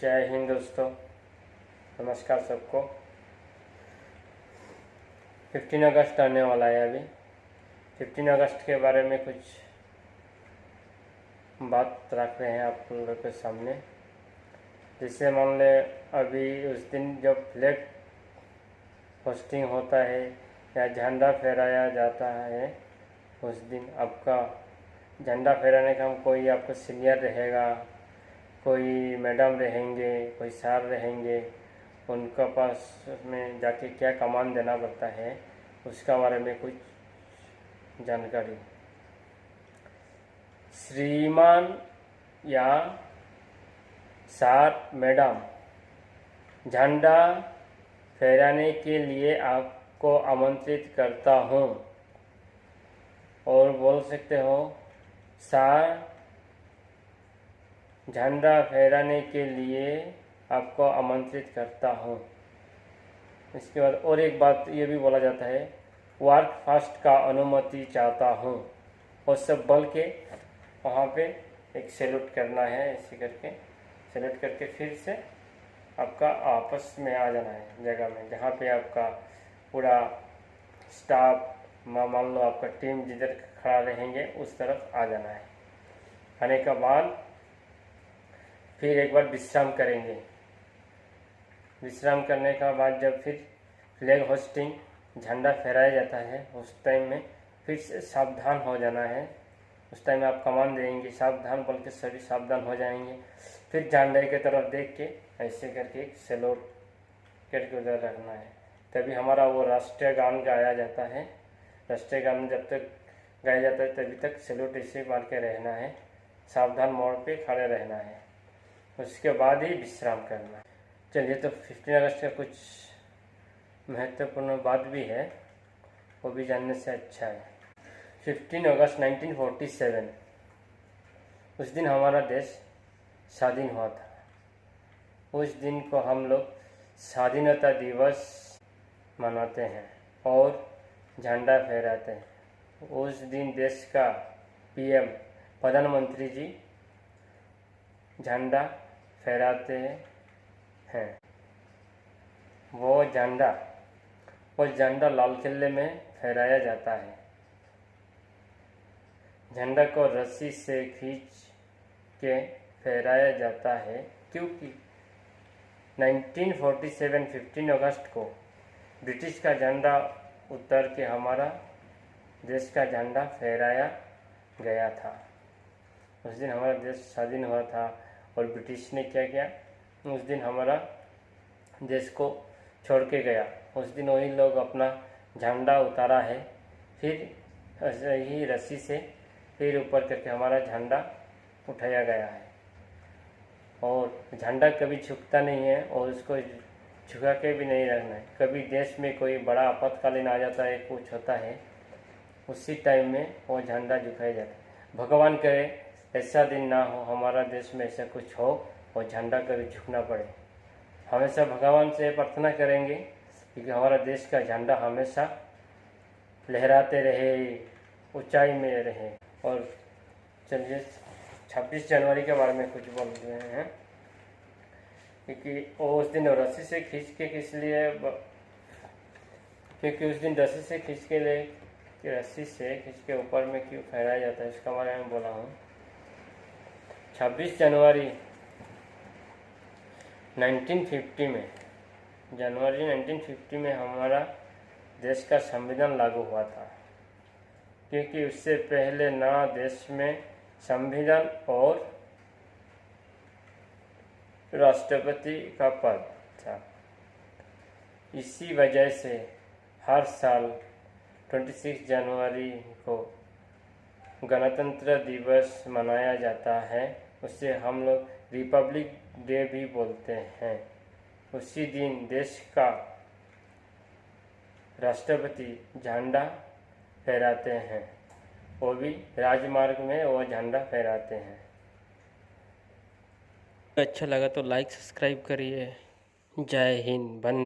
जय हिंद दोस्तों, नमस्कार सबको। 15 अगस्त आने वाला है। अभी 15 अगस्त के बारे में कुछ बात रख रहे हैं आप लोगों के सामने। जैसे मान ले अभी उस दिन जब फ्लैग होस्टिंग होता है या झंडा फहराया जाता है, उस दिन आपका झंडा फहराने का कोई आपका सीनियर रहेगा, कोई मैडम रहेंगे, कोई सर रहेंगे, उनका पास में जाके क्या कमान देना पड़ता है उसका बारे में कुछ जानकारी। श्रीमान या सर मैडम, झंडा फहराने के लिए आपको आमंत्रित करता हूँ। और बोल सकते हो, सर झंडा फहराने के लिए आपको आमंत्रित करता हूँ। इसके बाद और एक बात ये भी बोला जाता है, वर्क फास्ट का अनुमति चाहता हूँ। और सब बोल के वहाँ पे एक सैल्यूट करना है। ऐसे करके सैल्यूट करके फिर से आपका आपस में आ जाना है जगह में, जहाँ पे आपका पूरा स्टाफ, मान लो आपका टीम जिधर खड़ा रहेंगे उस तरफ आ जाना है। आने के बाद फिर एक बार विश्राम करेंगे। विश्राम करने का बाद जब फिर फ्लैग होस्टिंग झंडा फहराया जाता है, उस टाइम में फिर से सावधान हो जाना है। उस टाइम में आप कमान देंगे, सावधान बोल के सभी सावधान हो जाएंगे। फिर झंडे की तरफ देख के ऐसे करके एक सैल्यूट करके उधर रखना है। तभी हमारा वो राष्ट्रीय गान गाया जाता है। राष्ट्रीय गान जब तक गाया जाता है तभी तक सैल्यूट ऐसे मार के रहना है, सावधान मोड़ पे खड़े रहना है। उसके बाद ही विश्राम करना है। चलिए, तो 15 अगस्त का कुछ महत्वपूर्ण बात भी है, वो भी जानने से अच्छा है। 15 अगस्त 1947, उस दिन हमारा देश स्वाधीन हुआ था। उस दिन को हम लोग स्वाधीनता दिवस मनाते हैं और झंडा फहराते हैं। उस दिन देश का पीएम, प्रधानमंत्री जी झंडा फहराते हैं। वो झंडा लाल किले में फहराया जाता है। झंडा को रस्सी से खींच के फहराया जाता है, क्योंकि 1947 15 अगस्त को ब्रिटिश का झंडा उतर के हमारा देश का झंडा फहराया गया था। उस दिन हमारा देश स्वाधीन हुआ था और ब्रिटिश ने क्या किया, उस दिन हमारा देश को छोड़ के गया। उस दिन वही लोग अपना झंडा उतारा है, फिर ऐसे ही रस्सी से फिर ऊपर करके हमारा झंडा उठाया गया है। और झंडा कभी झुकता नहीं है और उसको झुका के भी नहीं रखना है। कभी देश में कोई बड़ा आपातकालीन आ जाता है, कुछ होता है, उसी टाइम में वो झंडा झुकाया जाता है। भगवान करे ऐसा दिन ना हो, हमारा देश में ऐसा कुछ हो और झंडा कभी झुकना पड़े। हमेशा भगवान से प्रार्थना करेंगे क्योंकि हमारा देश का झंडा हमेशा लहराते रहे, ऊंचाई में रहे। और चलिए, 26 जनवरी के बारे में कुछ बोल रहे हैं, क्योंकि वो उस दिन रस्सी से खींच के किस लिए, क्योंकि उस दिन रस्सी से खींच के रस्सी से खींच के ऊपर में क्यों फहराया जाता है इसका बारे में बोला हूँ। 26 जनवरी 1950 में, जनवरी 1950 में हमारा देश का संविधान लागू हुआ था, क्योंकि उससे पहले ना देश में संविधान और राष्ट्रपति का पद था। इसी वजह से हर साल 26 जनवरी को गणतंत्र दिवस मनाया जाता है। उसे हम लोग रिपब्लिक डे भी बोलते हैं। उसी दिन देश का राष्ट्रपति झंडा फहराते हैं, वो भी राजमार्ग में वो झंडा फहराते हैं। अच्छा लगा तो लाइक सब्सक्राइब करिए। जय हिंद।